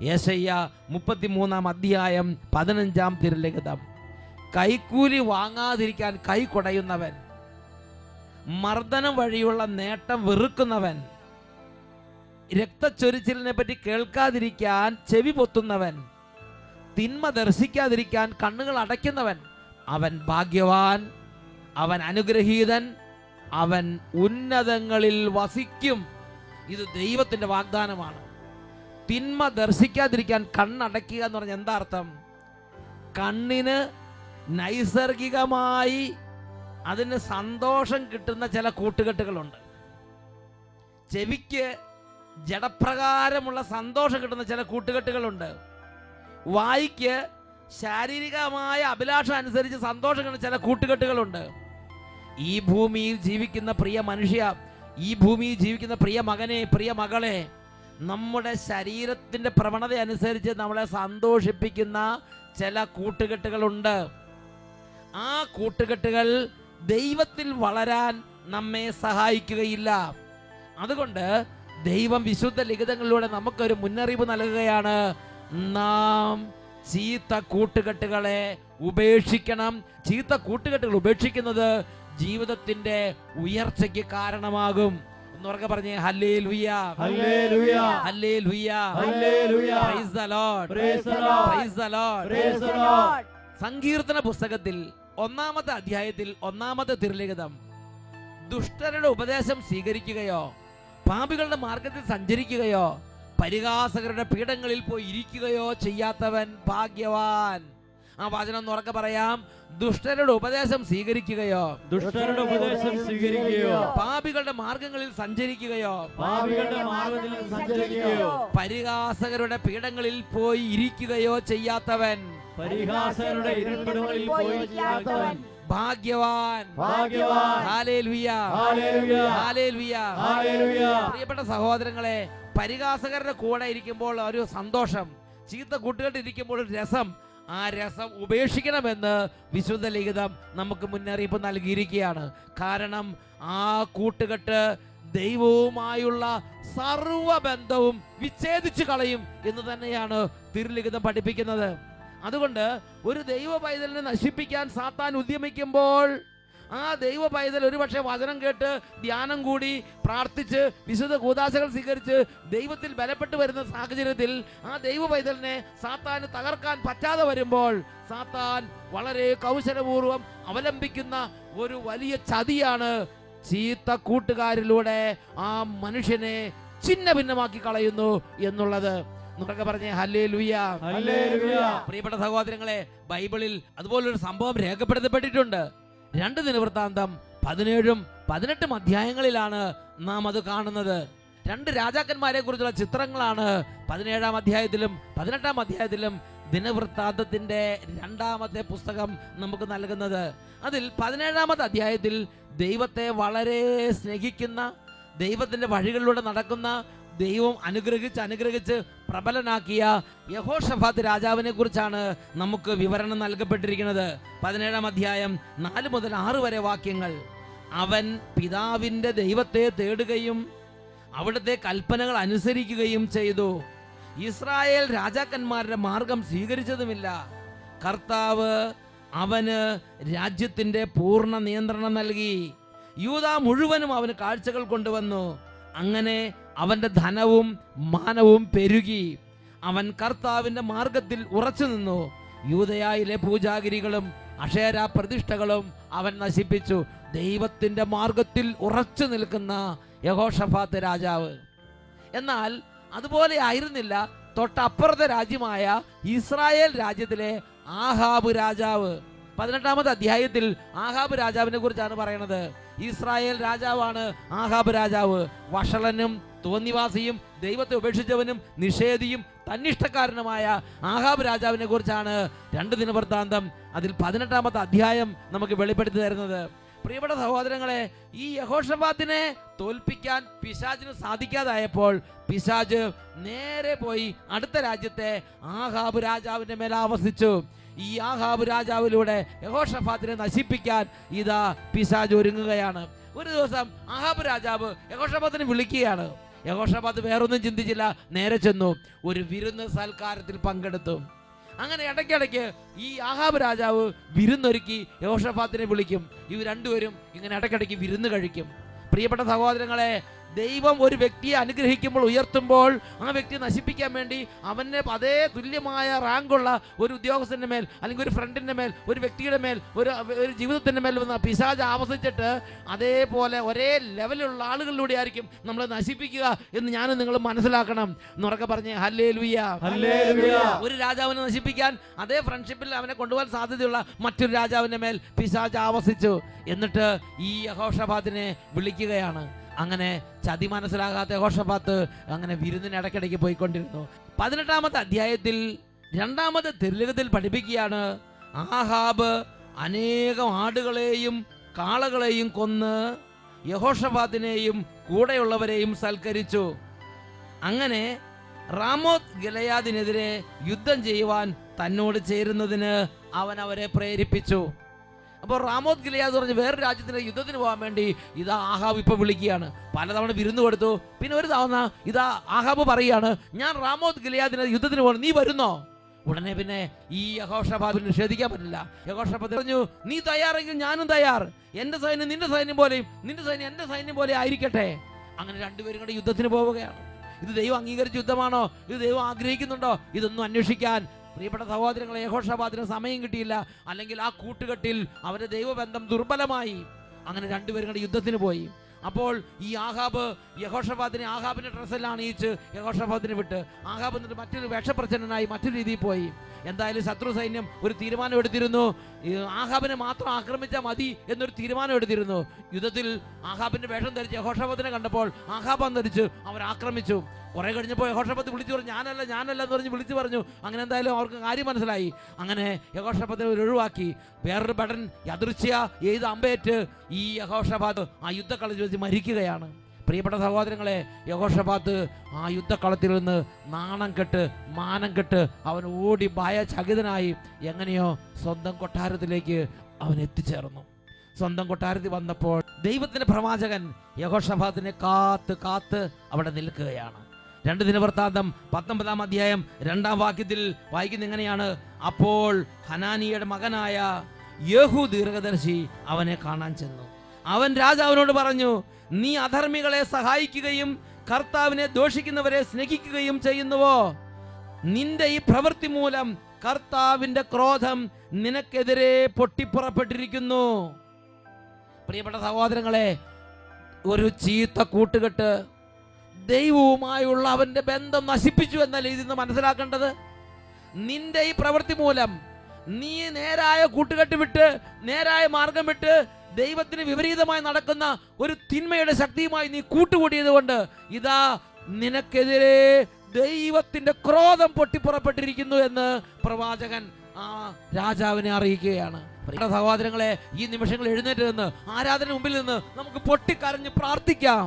യെശയ്യാ 33-ാം അധ്യായം 15-ാം തിരുലിഖിതം. കൈക്കൂലി വാങ്ങാതിരിക്കാൻ കൈ കുടയുന്നവൻ, മർദ്ദനം വഴിയുള്ള നേട്ടം വെറുക്കുന്നവൻ, രക്തച്ചൊരിച്ചിലിനെ പറ്റി കേൾക്കാതിരിക്കാൻ ചെവി പൊത്തുന്നവൻ, തിന്മ ദർശിക്കാതിരിക്കാൻ കണ്ണുകൾ അടയ്ക്കുന്നവൻ, അവൻ ഭാഗ്യവാൻ, അവൻ അനുഗ്രഹീതൻ, അവൻ ഉന്നതങ്ങളിൽ വസിക്കും. ഇത് ദൈവത്തിൻ്റെ വാഗ്ദാനമാണ്. തിന്മ ദർശിക്കാതിരിക്കാൻ കണ്ണടയ്ക്കുക എന്ന് പറഞ്ഞാൽ എന്താ അർത്ഥം? കണ്ണിന് നൈസർഗികമായി അതിന് സന്തോഷം കിട്ടുന്ന ചില കൂട്ടുകെട്ടുകളുണ്ട്. ചെവിക്ക് ജഡപ്രകാരമുള്ള സന്തോഷം കിട്ടുന്ന ചില കൂട്ടുകെട്ടുകളുണ്ട്. വായിക്ക് ശാരീരികമായ അഭിലാഷം അനുസരിച്ച് സന്തോഷം കിട്ടുന്ന ചില കൂട്ടുകെട്ടുകളുണ്ട്. ഈ ഭൂമിയിൽ ജീവിക്കുന്ന പ്രിയ മനുഷ്യ, ഈ ഭൂമിയിൽ ജീവിക്കുന്ന പ്രിയ മകനെ, പ്രിയ മകളെ, നമ്മുടെ ശരീരത്തിൻ്റെ പ്രവണത അനുസരിച്ച് നമ്മളെ സന്തോഷിപ്പിക്കുന്ന ചില കൂട്ടുകെട്ടുകളുണ്ട്. ആ കൂട്ടുകെട്ടുകൾ ദൈവത്തിൽ വളരാൻ നമ്മെ സഹായിക്കുകയില്ല. അതുകൊണ്ട് ദൈവം വിശുദ്ധ ലിഖിതങ്ങളിലൂടെ നമുക്കൊരു മുന്നറിയിപ്പ് നൽകുകയാണ്. നാം ചീത്ത കൂട്ടുകെട്ടുകളെ ഉപേക്ഷിക്കണം. ചീത്ത കൂട്ടുകെട്ടുകൾ ഉപേക്ഷിക്കുന്നത് ജീവിതത്തിന്റെ ഉയർച്ചയ്ക്ക് കാരണമാകും. എന്നൊക്കെ പറഞ്ഞേ ഹല്ലേലൂയ, ഹല്ലേലൂയ, ഹല്ലേലൂയ, hallelujah. Price the Lord, praise the Lord, praise the Lord, praise the Lord. സങ്കീർത്തന പുസ്തകത്തിൽ 1-ാമത്തെ അധ്യായത്തിൽ 1-ാമത്തെ തിരുലിഖിതം, ദുഷ്ടരുടെ ഉപദേശം സ്വീകരിക്കുകയോ പാപികളുടെ മാർഗത്തിൽ സഞ്ചരിക്കുകയോ പരിഹാസകരുടെ പീഠങ്ങളിൽ പോയി ഇരിക്കുകയോ ചെയ്യാത്തവൻ ഭാഗ്യവാൻ. ആ വചനം ഉറക്കെ പറയാം. ദുഷ്ടരുടെ ഉപദേശം സ്വീകരിക്കുകയോ, ദുഷ്ടരുടെ ഉപദേശം സ്വീകരിക്കുകയോ പാപികളുടെ മാർഗങ്ങളിൽ സഞ്ചരിക്കുകയോ, പാപികളുടെ മാർഗ്ഗത്തിൽ സഞ്ചരിക്കുകയോ പരിഹാസകരുടെ പീഠങ്ങളിൽ പോയി ഇരിക്കുകയോ ചെയ്യാത്തവൻ, പരിഹാസകരുടെ ഇരിപ്പിടങ്ങളിൽ പോയി ഇരിക്കാത്തവൻ ഭാഗ്യവാൻ. ഭാഗ്യവാൻ. ഹല്ലേലൂയ, ഹല്ലേലൂയ, ഹല്ലേലൂയ, ഹല്ലേലൂയ. പ്രിയപ്പെട്ട സഹോദരങ്ങളെ, പരിഹാസകരുടെ കൂടെ ഇരിക്കുമ്പോൾ ഒരു സന്തോഷം, ചീത്ത കൂട്ടുകെട്ട് ഇരിക്കുമ്പോൾ ഒരു രസം, ആ രസം ഉപേക്ഷിക്കണമെന്ന് വിശുദ്ധ ലിഖിതം നമുക്ക് മുന്നറിയിപ്പ് നൽകിയിരിക്കുകയാണ്. കാരണം ആ കൂട്ടുകെട്ട് ദൈവവുമായുള്ള സർവബന്ധവും വിച്ഛേദിച്ചു കളയും എന്ന് തന്നെയാണ് തിരുലിഖിതം പഠിപ്പിക്കുന്നത്. അതുകൊണ്ട് ഒരു ദൈവ പൈതലിനെ നശിപ്പിക്കാൻ സാത്താൻ ഉദ്യമിക്കുമ്പോൾ ആ ദൈവ പൈതൽ ഒരുപക്ഷെ വചനം കേട്ട് ധ്യാനം കൂടി പ്രാർത്ഥിച്ച് വിശുദ്ധ കൂദാശകൾ സ്വീകരിച്ച് ദൈവത്തിൽ ബലപ്പെട്ടു വരുന്ന സാഹചര്യത്തിൽ ആ ദൈവ പൈതലിനെ സാത്താന് തകർക്കാൻ പറ്റാതെ വരുമ്പോൾ സാത്താൻ വളരെ കൗശലപൂർവ്വം അവലംബിക്കുന്ന ഒരു വലിയ ചതിയാണ് ചീത്ത കൂട്ടുകാരിലൂടെ ആ മനുഷ്യനെ ഛിന്ന ഭിന്നമാക്കി കളയുന്നു എന്നുള്ളത്. എന്നൊക്കെ പറഞ്ഞേ ഹല്ലേലൂയ. പ്രിയപ്പെട്ട സഹോദരങ്ങളെ, ബൈബിളിൽ അതുപോലൊരു സംഭവം രേഖപ്പെടുത്തപ്പെട്ടിട്ടുണ്ട്. 2 ദിനവൃത്താന്തം 17ഉം 18ഉം അധ്യായങ്ങളിലാണ് നാം അത് കാണുന്നത്. 2 രാജാക്കന്മാരെ കുറിച്ചുള്ള ചിത്രങ്ങളാണ് 17ആം അധ്യായത്തിലും 18ആം അധ്യായത്തിലും ദിനവൃത്താന്തത്തിന്റെ 2ാമത്തെ പുസ്തകം നമുക്ക് നൽകുന്നത്. അതിൽ 17ാമത്തെ അധ്യായത്തിൽ ദൈവത്തെ വളരെ സ്നേഹിക്കുന്ന, ദൈവത്തിന്റെ വഴികളിലൂടെ നടക്കുന്ന, ദൈവം അനുഗ്രഹിച്ച് പ്രബലനാക്കിയ യഹോഷഫാത്ത് രാജാവിനെ കുറിച്ചാണ് നമുക്ക് വിവരണം നൽകപ്പെട്ടിരിക്കുന്നത്. 17ആം അധ്യായം 4 മുതൽ 6 വരെ വാക്യങ്ങൾ. അവൻ പിതാവിൻ്റെ ദൈവത്തെ തേടുകയും അവിടുത്തെ കൽപ്പനകൾ അനുസരിക്കുകയും ചെയ്തു. ഇസ്രായേൽ രാജാക്കന്മാരുടെ മാർഗം സ്വീകരിച്ചതുമില്ല. കർത്താവ് അവന് രാജ്യത്തിന്റെ പൂർണ്ണ നിയന്ത്രണം നൽകി. യൂദ മുഴുവനും അവന് കാഴ്ചകൾ കൊണ്ടുവന്നു. അങ്ങനെ അവന്റെ ധനവും മാനവും പെരുകി. അവൻ കർത്താവിന്റെ മാർഗത്തിൽ ഉറച്ചു നിന്നു. യൂദയായിലെ പൂജാഗിരികളും അക്ഷേര പ്രതിഷ്ഠകളും അവൻ നശിപ്പിച്ചു. ദൈവത്തിന്റെ മാർഗത്തിൽ ഉറച്ചു നിൽക്കുന്ന യഹോഷഫാത്ത് രാജാവ്. എന്നാൽ അതുപോലെ ആയിരുന്നില്ല തൊട്ടപ്പുറത്തെ രാജ്യമായ ഇസ്രായേൽ രാജ്യത്തിലെ ആഹാബ് രാജാവ്. 18ാമത്തെ അധ്യായത്തിൽ ആഹാബ് രാജാവിനെ കുറിച്ചാണ് പറയുന്നത്. ഇസ്രായേൽ രാജാവാണ് ആഹാബ് രാജാവ്. വഷളനും തോന്നിവാസിയും ദൈവത്തെ ഉപേക്ഷിച്ചവനും നിഷേധിയും തന്നിഷ്ടക്കാരനുമായ ആഹാബ് രാജാവിനെ കുറിച്ചാണ് 2 ദിനവൃത്താന്തം അതിൽ 18ാമത്തെ അധ്യായം നമുക്ക് വെളിപ്പെടുത്തി തരുന്നത്. പ്രിയപ്പെട്ട സഹോദരങ്ങളെ, ഈ യഹോഷഫാത്തിനെ തോൽപ്പിക്കാൻ പിശാചിന് സാധിക്കാതായപ്പോൾ പിശാച് നേരെ പോയി അടുത്ത രാജ്യത്തെ ആഹാബ് രാജാവിന്റെ മേൽ ആവസിച്ചു. ഈ ആഹാബ് രാജാവിലൂടെ യഹോഷഫാത്തിനെ നശിപ്പിക്കാൻ ഇതാ പിശാച് ഒരുങ്ങുകയാണ്. ഒരു ദിവസം ആഹാബ് രാജാവ് യഹോഷഫാത്തിനെ വിളിക്കുകയാണ്. യഹോഷഫാത്ത് വേറൊന്നും ചിന്തിച്ചില്ല, നേരെ ചെന്നു ഒരു വിരുന്ന് സൽക്കാരത്തിൽ പങ്കെടുത്തു. അങ്ങനെ ഇടയ്ക്കിടയ്ക്ക് ഈ ആഹാബ് രാജാവ് വിരുന്നൊരുക്കി യഹോഷഫാത്തിനെ വിളിക്കും. ഇവർ രണ്ടുപേരും ഇങ്ങനെ ഇടയ്ക്കിടയ്ക്ക് വിരുന്ന് കഴിക്കും. പ്രിയപ്പെട്ട സഹോദരങ്ങളെ, ദൈവം ഒരു വ്യക്തിയെ അനുഗ്രഹിക്കുമ്പോൾ, ഉയർത്തുമ്പോൾ ആ വ്യക്തിയെ നശിപ്പിക്കാൻ വേണ്ടി അവനെ അതേ തുല്യമായ റാങ്കുള്ള ഒരു ഉദ്യോഗസ്ഥന്റെ മേൽ അല്ലെങ്കിൽ ഒരു ഫ്രണ്ടിന്റെ മേൽ, ഒരു വ്യക്തിയുടെ മേൽ, ഒരു ജീവിതത്തിന്റെ മേൽ വന്ന പിശാച് ആവസിച്ചിട്ട് അതേപോലെ ഒരേ ലെവലുള്ള ആളുകളിലൂടെ ആയിരിക്കും നമ്മൾ നശിപ്പിക്കുക എന്ന് ഞാനും നിങ്ങൾ മനസ്സിലാക്കണം. എന്നുറക്കെ പറഞ്ഞേ ഹല്ലേലൂയ. ഒരു രാജാവിനെ നശിപ്പിക്കാൻ അതേ ഫ്രണ്ട്ഷിപ്പിൽ അവനെ കൊണ്ടുപോകാൻ സാധ്യതയുള്ള മറ്റൊരു രാജാവിന്റെ മേൽ പിശാച് ആവസിച്ചു. എന്നിട്ട് ഈ യഹോഷഫാത്തിനെ വിളിക്കുകയാണ്. അങ്ങനെ ചതി മനസ്സിലാകാത്ത യഹോഷഫാത്ത് അങ്ങനെ വിരുന്നിന് ഇടയ്ക്കിടയ്ക്ക് പോയിക്കൊണ്ടിരുന്നു. 18ാമത്തെ അധ്യായത്തിൽ 2ാമത്തെ തിരുലിഖിതത്തിൽ പഠിപ്പിക്കുകയാണ്, ആഹാബ് അനേകം ആടുകളെയും കാളകളെയും കൊന്ന് യഹോഷഫാത്തിനെയും കൂടെയുള്ളവരെയും സൽക്കരിച്ചു. അങ്ങനെ റാമോത്ത് ഗിലെയാദിനെതിരെ യുദ്ധം ചെയ്യുവാൻ തന്നോട് ചേരുന്നതിന് അവൻ അവരെ പ്രേരിപ്പിച്ചു. അപ്പോൾ റാമോത്ത് ഗിലെയാദ് പറഞ്ഞ് വേറൊരു രാജ്യത്തിന് യുദ്ധത്തിന് പോകാൻ വേണ്ടി ഇതാ ആഹാബ് ഇപ്പോൾ വിളിക്കുകയാണ്. പലതവണ വിരുന്ന് കൊടുത്തു. പിന്നെ ഒരു തവണ ഇതാ ആഹാബ് പറയുകയാണ്, ഞാൻ റാമോത്ത് ഗിലെയാദിന് യുദ്ധത്തിന് പോകണം, നീ വരുന്നോ? ഉടനെ പിന്നെ ഈ യഹോഷഫാത്ത് നിഷേധിക്കാൻ പറ്റില്ല. യഹോഷഫാത്ത് പറഞ്ഞു, നീ തയ്യാറെങ്കിൽ ഞാനും തയ്യാർ. എൻ്റെ സൈന്യം നിന്റെ സൈന്യം പോലെയും നിന്റെ സൈന്യം എൻ്റെ സൈന്യം പോലെ ആയിരിക്കട്ടെ. അങ്ങനെ രണ്ടുപേരും കൂടെ യുദ്ധത്തിന് പോവുകയാണ്. ഇത് ദൈവം അംഗീകരിച്ച യുദ്ധമാണോ? ഇത് ദൈവം ആഗ്രഹിക്കുന്നുണ്ടോ? ഇതൊന്നും അന്വേഷിക്കാൻ പ്രിയപ്പെട്ട സഹോദരങ്ങളെ യഹോഷഫാത്തിന് സമയം കിട്ടിയില്ല. അല്ലെങ്കിൽ ആ കൂട്ടുകെട്ടിൽ അവരുടെ ദൈവബന്ധം ദുർബലമായി. അങ്ങനെ രണ്ടുപേരും കൂടെ യുദ്ധത്തിന് പോയി. അപ്പോൾ ഈ ആഹാബ് യഹോഷഫാത്തിനെ ആഹാബിന്റെ ഡ്രസ്സെല്ലാം അണിയിച്ച് യഹോഷഫാത്തിനെ വിട്ട് ആഹാബ് എന്നിട്ട് മറ്റൊരു വേഷപ്രച്ഛന്നനായി മറ്റൊരു രീതിയിൽ പോയി. എന്തായാലും ശത്രു സൈന്യം ഒരു തീരുമാനം എടുത്തിരുന്നു, ആഹാബിനെ മാത്രം ആക്രമിച്ചാൽ മതി എന്നൊരു തീരുമാനം എടുത്തിരുന്നു. യുദ്ധത്തിൽ ആഹാബിന്റെ വേഷം ധരിച്ച് യഹോഷഫാത്തിനെ കണ്ടപ്പോൾ ആഹാബ് ധരിച്ച് അവർ ആക്രമിച്ചു. കുറെ കഴിഞ്ഞപ്പോൾ യഹോഷഫാത്ത് വിളിച്ചു പറഞ്ഞു, ഞാനല്ല എന്ന് പറഞ്ഞ് വിളിച്ചു പറഞ്ഞു. അങ്ങനെ എന്തായാലും അവർക്ക് കാര്യം മനസ്സിലായി. അങ്ങനെ യഹോഷഫാത്തിനെ ഒഴിവാക്കി. വേറൊരു ഭടൻ യദൃച്ഛയ എയ്ത് അമ്പേറ്റ് ഈ യഹോഷഫാത്ത് ആ യുദ്ധക്കളത്തിൽ വെച്ച് മരിക്കുകയാണ്. പ്രിയപ്പെട്ട സഹോദരങ്ങളെ, യഹോഷാഫാത്ത് ആ യുദ്ധക്കളത്തിൽ നിന്ന് നാണം കെട്ട് മാനം കെട്ട് അവൻ ഓടി ഭയചകിതനായി എങ്ങനെയോ സ്വന്തം കൊട്ടാരത്തിലേക്ക് അവൻ എത്തിച്ചേർന്നു. സ്വന്തം കൊട്ടാരത്തിൽ വന്നപ്പോൾ ദൈവത്തിന്റെ പ്രവാചകൻ യഹോഷാഫാത്തിനെ കാത്ത് അവിടെ നിൽക്കുകയാണ്. 2 ദിനവൃത്താന്തം 19-ാം അധ്യായം 2-ാം വാക്യത്തിൽ വായിക്കുന്ന എങ്ങനെയാണ്: അപ്പോൾ ഹനാനിയുടെ മകനായ യേഹൂ ദീർഘദർശി അവനെ കാണാൻ ചെന്നു. അവൻ രാജാവിനോട് പറഞ്ഞു, നീ അധർമ്മികളെ സഹായിക്കുകയും കർത്താവിനെ ദോഷിക്കുന്നവരെ സ്നേഹിക്കുകയും ചെയ്യുന്നുവോ? നിന്റെ ഈ പ്രവൃത്തി മൂലം കർത്താവിന്റെ ക്രോധം നിനക്കെതിരെ പൊട്ടിപ്പുറപ്പെട്ടിരിക്കുന്നു. പ്രിയപ്പെട്ട സഹോദരങ്ങളെ, ഒരു ചീത്ത കൂട്ടുകെട്ട് ദൈവവുമായുള്ള അവന്റെ ബന്ധം നശിപ്പിച്ചു എന്നല്ലേ ഇതിൽ നിന്ന് മനസ്സിലാക്കേണ്ടത്. നിന്റെ ഈ പ്രവൃത്തി മൂലം നീ നേരായ കൂട്ടുകെട്ട് വിട്ട് നേരായ മാർഗം വിട്ട് ദൈവത്തിന് വിപരീതമായി നടക്കുന്ന ഒരു തിന്മയുടെ ശക്തിയുമായി നീ കൂട്ടുകൂടിയത് കൊണ്ട് ഇതാ നിനക്കെതിരെ ദൈവത്തിന്റെ ക്രോധം പൊട്ടിപ്പുറപ്പെട്ടിരിക്കുന്നു എന്ന് പ്രവാചകൻ ആ രാജാവിനെ അറിയിക്കുകയാണ്. സഹോദരങ്ങളെ, ഈ നിമിഷങ്ങൾ എഴുന്നേറ്റ് നിന്ന് ആരാധന മുമ്പിൽ നിന്ന് നമുക്ക് പൊട്ടിക്കരഞ്ഞ് പ്രാർത്ഥിക്കാം.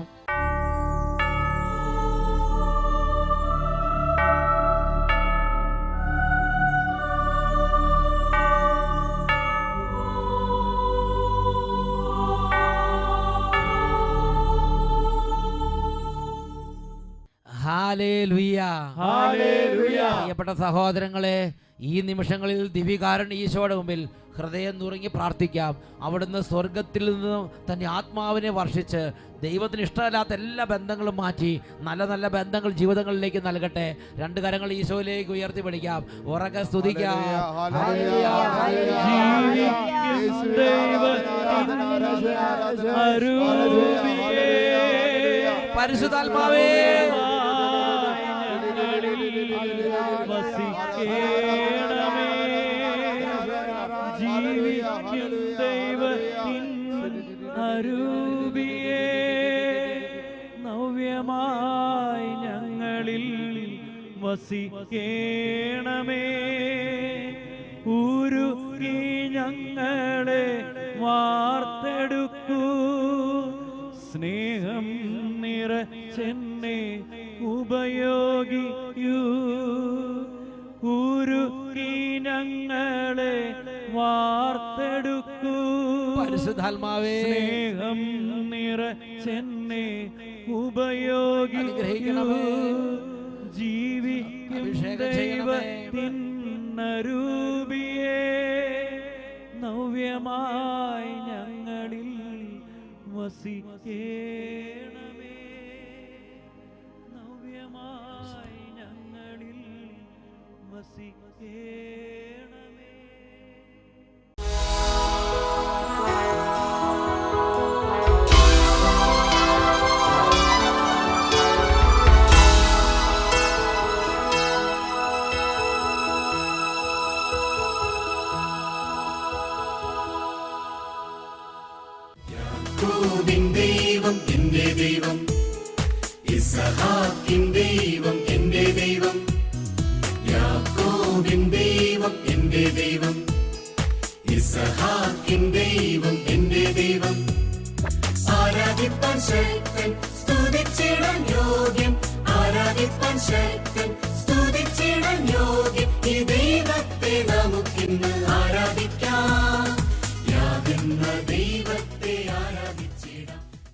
പ്രിയപ്പെട്ട സഹോദരങ്ങളെ, ഈ നിമിഷങ്ങളിൽ ദിവ്യകാരുണ്യ ഈശോയുടെ മുമ്പിൽ ഹൃദയം നുറുങ്ങി പ്രാർത്ഥിക്കാം. അവിടുന്ന് സ്വർഗത്തിൽ നിന്ന് തന്റെ ആത്മാവിനെ വർഷിച്ച് ദൈവത്തിന് ഇഷ്ടമല്ലാത്ത എല്ലാ ബന്ധങ്ങളും മാറ്റി നല്ല നല്ല ബന്ധങ്ങൾ ജീവിതങ്ങളിലേക്ക് നൽകട്ടെ. 2 കരങ്ങൾ ഈശോയിലേക്ക് ഉയർത്തി പിടിക്കാം, ഉറക്കെ സ്തുതിക്കാം. പരിശുദ്ധാത്മാവേ, വസിക്കേണമേ, ജീവിക്കും ദൈവത്തിൻ അരൂപിയേ, നവ്യമായി ഞങ്ങളിൽ വസിക്കേണമേ, ഉരുകി ഞങ്ങളെ വാർത്തെടുക്കൂ, സ്നേഹം നിറച്ചെന്നെ ഉപയോഗിക്കൂ, ഉരുകി ഞങ്ങളെ വാർത്തെടുക്കൂ, പരിശുദ്ധാത്മാവേ, സ്നേഹം നിറച്ചെന്നെ ഉപയോഗിക്കൂ, ജീവിക്കും ദൈവത്തിൻ അരൂപിയേ, നവ്യമായി ഞങ്ങളിൽ വസിക്കേണമേ, നവ്യമായി ഞങ്ങളിൽ വസിക്കേണമേ. യാക്കോബിൻ ദൈവം എന്റെ ദൈവം, ഇസ്ഹാക്കിൻ ദൈവം എന്റെ ദൈവം, യാക്കോബിൻ ദൈവം എന്റെ ദൈവം, ഇസ്ഹാക്കിൻ ദൈവം എന്റെ ദൈവം, ആരാധിപ്പാൻ ശക്തൻ സ്തുതിച്ചിടാൻ യോഗ്യൻ, ആരാധിപ്പാൻ ശക്തൻ സ്തുതിച്ചിടാൻ യോഗ്യൻ, ഈ ദൈവത്തെ നമുക്കിന്ന് ആരാധിക്കാം, യാതെന്ന ദൈവത്തെ ആരാധിക്കാം.